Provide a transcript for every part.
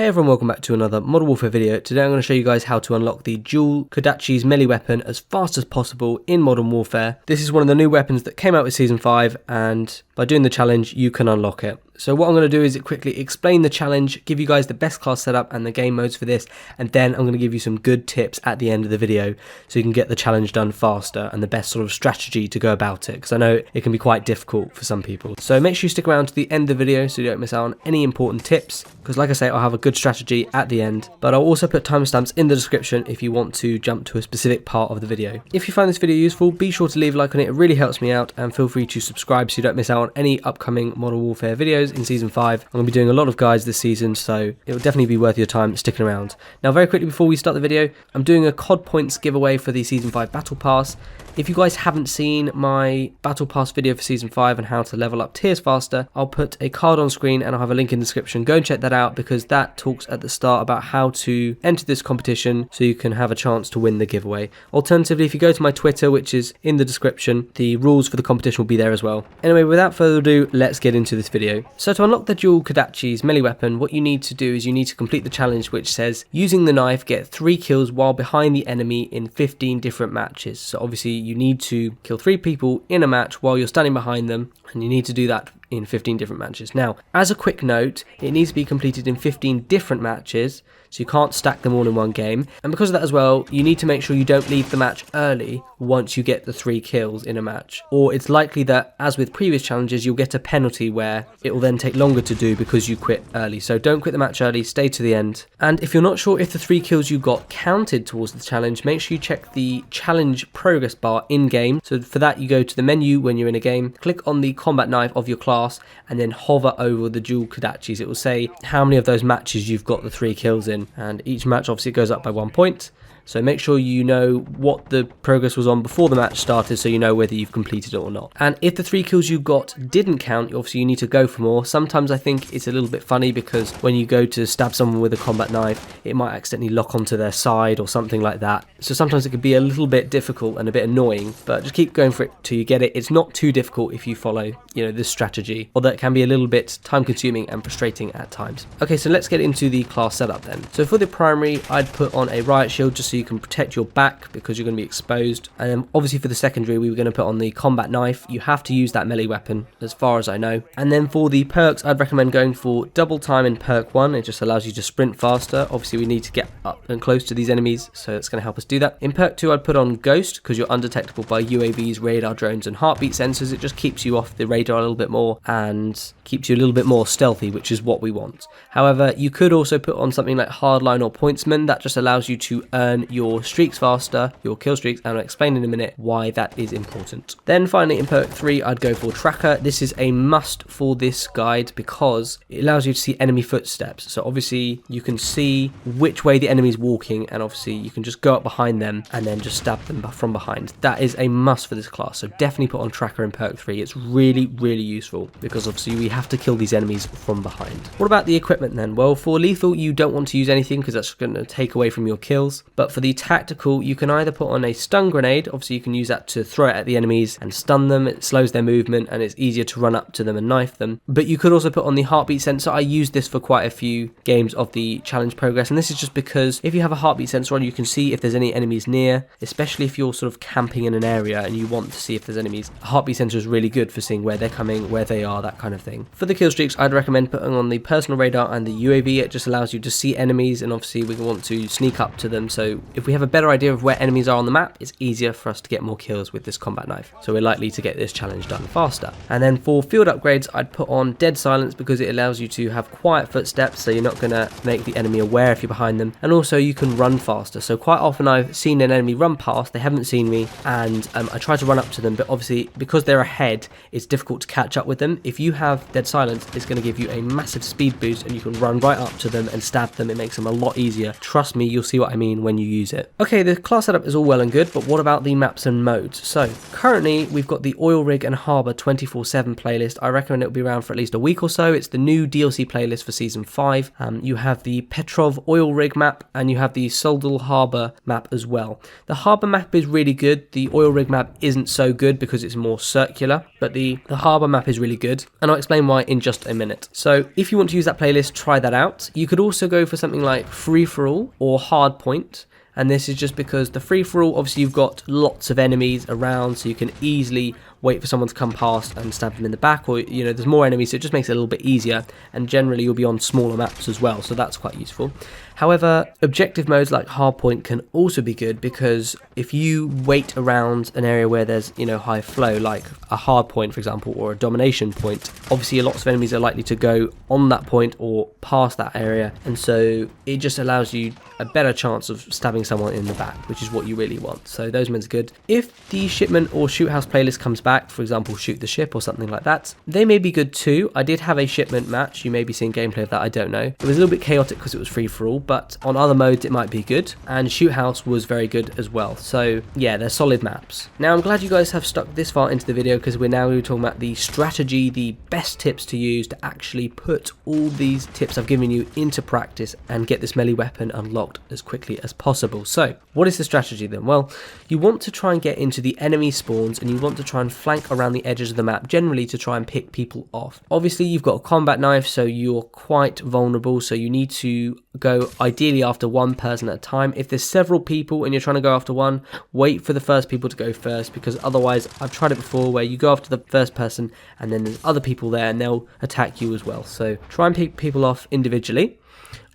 Hey everyone, welcome back to another Modern Warfare video. Today I'm going to show you guys how to unlock the dual Kodachis melee weapon as fast as possible in Modern Warfare. This is one of the new weapons that came out with Season 5, and by doing the challenge you can unlock it. So what I'm going to do is quickly explain the challenge, give you guys the best class setup and the game modes for this, and then I'm going to give you some good tips at the end of the video so you can get the challenge done faster and the best sort of strategy to go about it, because I know it can be quite difficult for some people. So make sure you stick around to the end of the video so you don't miss out on any important tips, because like I say, I'll have a good strategy at the end, but I'll also put timestamps in the description if you want to jump to a specific part of the video. If you find this video useful, be sure to leave a like on it, it really helps me out, and feel free to subscribe so you don't miss out on any upcoming Modern Warfare videos in Season 5. I'm going to be doing a lot of guides this season, so it will definitely be worth your time sticking around. Now very quickly before we start the video, I'm doing a COD Points Giveaway for the Season 5 Battle Pass. If you guys haven't seen my Battle Pass video for Season 5 and how to level up tiers faster, I'll put a card on screen and I'll have a link in the description. Go and check that out, because that talks at the start about how to enter this competition so you can have a chance to win the giveaway. Alternatively, if you go to my Twitter, which is in the description, the rules for the competition will be there as well. Anyway, without further ado, let's get into this video. So to unlock the dual Kodachis melee weapon, what you need to do is you need to complete the challenge which says, using the knife, get 3 kills while behind the enemy in 15 different matches. So obviously you need to kill 3 people in a match while you're standing behind them, and you need to do that in 15 different matches. Now, as a quick note, it needs to be completed in 15 different matches, so you can't stack them all in one game. And because of that as well, you need to make sure you don't leave the match early once you get the 3 kills in a match, or it's likely that, as with previous challenges, you'll get a penalty where it will then take longer to do because you quit early. So don't quit the match early, stay to the end. And if you're not sure if the 3 kills you got counted towards the challenge, make sure you check the challenge progress bar in game. So for that, you go to the menu when you're in a game, click on the combat knife of your class, and then hover over the dual Kodachis. It will say how many of those matches you've got the 3 kills in, and each match obviously goes up by 1 point. So make sure you know what the progress was on before the match started, so you know whether you've completed it or not. And if the 3 kills you got didn't count, obviously you need to go for more. Sometimes I think it's a little bit funny, because when you go to stab someone with a combat knife, it might accidentally lock onto their side or something like that. So sometimes it can be a little bit difficult and a bit annoying, but just keep going for it till you get it. It's not too difficult if you follow, this strategy, although it can be a little bit time consuming and frustrating at times. Okay, so let's get into the class setup then. So for the primary, I'd put on a riot shield just so you can protect your back, because you're going to be exposed. And then obviously for the secondary, we were going to put on the combat knife. You have to use that melee weapon as far as I know. And then for the perks, I'd recommend going for double time in perk 1. It just allows you to sprint faster. Obviously we need to get up and close to these enemies, so it's going to help us do that. In perk 2, I'd put on ghost, because you're undetectable by UAVs, radar, drones and heartbeat sensors. It just keeps you off the radar a little bit more and keeps you a little bit more stealthy, which is what we want. However, you could also put on something like hardline or pointsman. That just allows you to earn your streaks faster, your kill streaks, and I'll explain in a minute why that is important. Then finally in perk 3, I'd go for tracker. This is a must for this guide because it allows you to see enemy footsteps. So obviously you can see which way the enemy's walking, and obviously you can just go up behind them and then just stab them from behind. That is a must for this class, so definitely put on tracker in perk 3. It's really useful, because obviously we have to kill these enemies from behind. What about the equipment then? Well, for lethal you don't want to use anything, because that's going to take away from your kills. But for the tactical, you can either put on a stun grenade. Obviously you can use that to throw it at the enemies and stun them. It slows their movement and it's easier to run up to them and knife them. But you could also put on the heartbeat sensor. I used this for quite a few games of the challenge progress, and this is just because if you have a heartbeat sensor on, you can see if there's any enemies near, especially if you're sort of camping in an area and you want to see if there's enemies. A heartbeat sensor is really good for seeing where they're coming, where they are, that kind of thing. For the kill streaks, I'd recommend putting on the personal radar and the UAV. It just allows you to see enemies, and obviously we want to sneak up to them, so if we have a better idea of where enemies are on the map, it's easier for us to get more kills with this combat knife, so we're likely to get this challenge done faster. And then for field upgrades, I'd put on dead silence, because it allows you to have quiet footsteps, so you're not going to make the enemy aware if you're behind them, and also you can run faster. So quite often I've seen an enemy run past, they haven't seen me, and I try to run up to them, but obviously because they're ahead, it's difficult to catch up with them. If you have dead silence, it's going to give you a massive speed boost, and you can run right up to them and stab them. It makes them a lot easier. Trust me, you'll see what I mean when you use it. Okay, the class setup is all well and good, but what about the maps and modes? So currently we've got the Oil Rig and Harbour 24/7 playlist. I reckon it'll be around for at least a week or so. It's the new DLC playlist for Season 5. You have the Petrov Oil Rig map and you have the Soldal Harbour map as well. The Harbour map is really good. The Oil Rig map isn't so good because it's more circular, but the Harbour map is really good, and I'll explain why in just a minute. So if you want to use that playlist, try that out. You could also go for something like free-for-all or hardpoint. And this is just because the free-for-all, obviously you've got lots of enemies around, so you can easily wait for someone to come past and stab them in the back, or there's more enemies, so it just makes it a little bit easier, and generally you'll be on smaller maps as well, so that's quite useful. However, objective modes like hardpoint can also be good, because if you wait around an area where there's high flow, like a hardpoint for example, or a domination point, obviously lots of enemies are likely to go on that point or past that area, and so it just allows you a better chance of stabbing someone in the back, which is what you really want. So those modes are good. If the shipment or shoot house playlist comes back, for example shoot the ship or something like that, they may be good too. I did have a shipment match, you may be seeing gameplay of that, I don't know. It was a little bit chaotic because it was free for all, but on other modes it might be good, and shoot house was very good as well. So yeah, they're solid maps. Now I'm glad you guys have stuck this far into the video, because we're now talking about the strategy, the best tips to use to actually put all these tips I've given you into practice and get this melee weapon unlocked as quickly as possible. So what is the strategy then? Well, you want to try and get into the enemy spawns, and you want to try and flank around the edges of the map, generally to try and pick people off. Obviously you've got a combat knife, so you're quite vulnerable, so you need to go ideally after one person at a time. If there's several people and you're trying to go after one, wait for the first people to go first, because otherwise, I've tried it before where you go after the first person and then there's other people there and they'll attack you as well. So try and pick people off individually.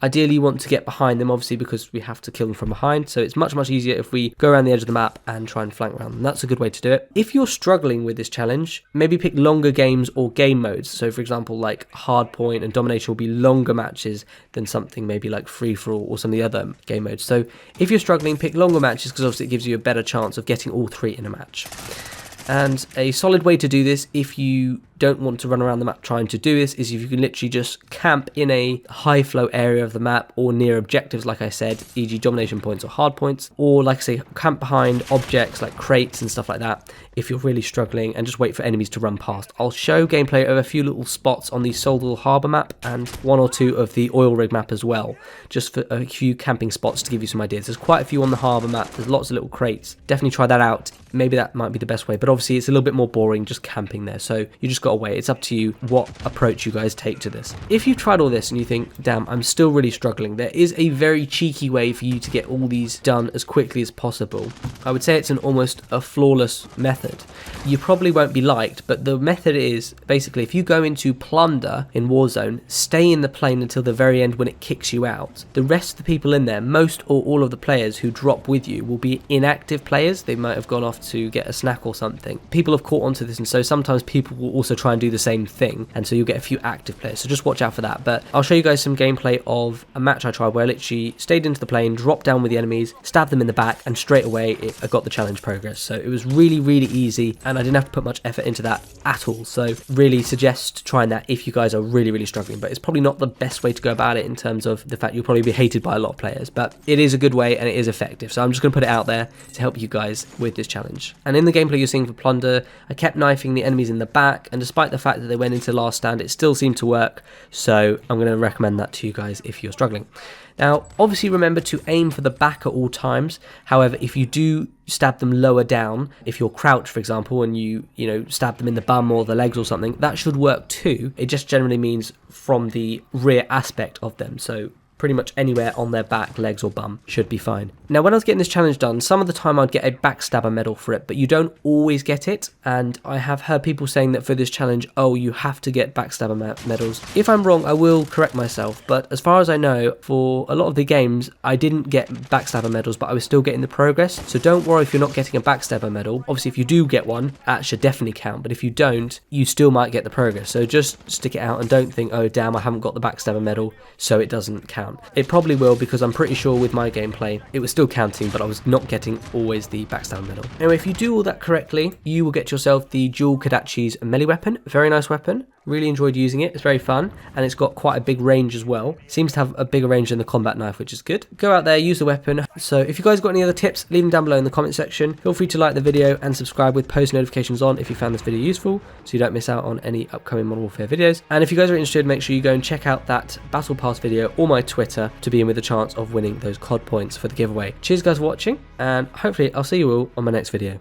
Ideally you want to get behind them, obviously, because we have to kill them from behind, so it's much easier if we go around the edge of the map and try and flank around them. That's a good way to do it. If you're struggling with this challenge, maybe pick longer games or game modes. So for example, like hardpoint and domination will be longer matches than something maybe like free-for-all or some of the other game modes. So if you're struggling, pick longer matches, because obviously it gives you a better chance of getting all three in a match. And a solid way to do this, if you don't want to run around the map trying to do this, is if you can literally just camp in a high flow area of the map or near objectives, like I said, e.g. domination points or hard points, or like I say, camp behind objects like crates and stuff like that if you're really struggling, and just wait for enemies to run past. I'll show gameplay of a few little spots on the Soldal Harbour map and one or two of the Oil Rig map as well, just for a few camping spots to give you some ideas. There's quite a few on the harbour map, there's lots of little crates. Definitely try that out. Maybe that might be the best way, but obviously it's a little bit more boring just camping there, so you just gotta wait. It's up to you what approach you guys take to this. If you've tried all this and you think, damn, I'm still really struggling, there is a very cheeky way for you to get all these done as quickly as possible. I would say it's almost a flawless method. You probably won't be liked, but the method is basically, if you go into plunder in Warzone, stay in the plane until the very end when it kicks you out. The rest of the people in there, most or all of the players who drop with you, will be inactive players. They might have gone off to get a snack or something. People have caught onto this, and so sometimes people will also try and do the same thing, and so you'll get a few active players, so just watch out for that. But I'll show you guys some gameplay of a match I tried where I literally stayed into the plane, dropped down with the enemies, stabbed them in the back, and straight away I got the challenge progress. So it was really easy, and I didn't have to put much effort into that at all. So really suggest trying that if you guys are really struggling, but it's probably not the best way to go about it in terms of the fact you'll probably be hated by a lot of players, but it is a good way and it is effective. So I'm just going to put it out there to help you guys with this challenge. And in the gameplay you're seeing for plunder, I kept knifing the enemies in the back, and despite the fact that they went into last stand, it still seemed to work. So I'm going to recommend that to you guys if you're struggling. Now, obviously remember to aim for the back at all times. However, if you do stab them lower down, if you're crouched, for example, and you stab them in the bum or the legs or something, that should work too. It just generally means from the rear aspect of them. So pretty much anywhere on their back, legs or bum should be fine. Now, when I was getting this challenge done, some of the time I'd get a backstabber medal for it, but you don't always get it, and I have heard people saying that for this challenge, oh, you have to get backstabber medals. If I'm wrong, I will correct myself, but as far as I know, for a lot of the games, I didn't get backstabber medals, but I was still getting the progress, so don't worry if you're not getting a backstabber medal. Obviously, if you do get one, that should definitely count, but if you don't, you still might get the progress, so just stick it out and don't think, oh, damn, I haven't got the backstabber medal, so it doesn't count. It probably will, because I'm pretty sure with my gameplay it was still counting, but I was not getting always the backstab medal. Anyway, if you do all that correctly, you will get yourself the dual Kodachis melee weapon. Very nice weapon. Really enjoyed using it. It's very fun, and it's got quite a big range as well. Seems to have a bigger range than the combat knife, which is good. Go out there, use the weapon. So if you guys got any other tips, leave them down below in the comment section. Feel free to like the video and subscribe with post notifications on if you found this video useful, so you don't miss out on any upcoming Modern Warfare videos. And if you guys are interested, make sure you go and check out that Battle Pass video or my Twitter to be in with a chance of winning those COD points for the giveaway. Cheers guys for watching, and hopefully I'll see you all on my next video.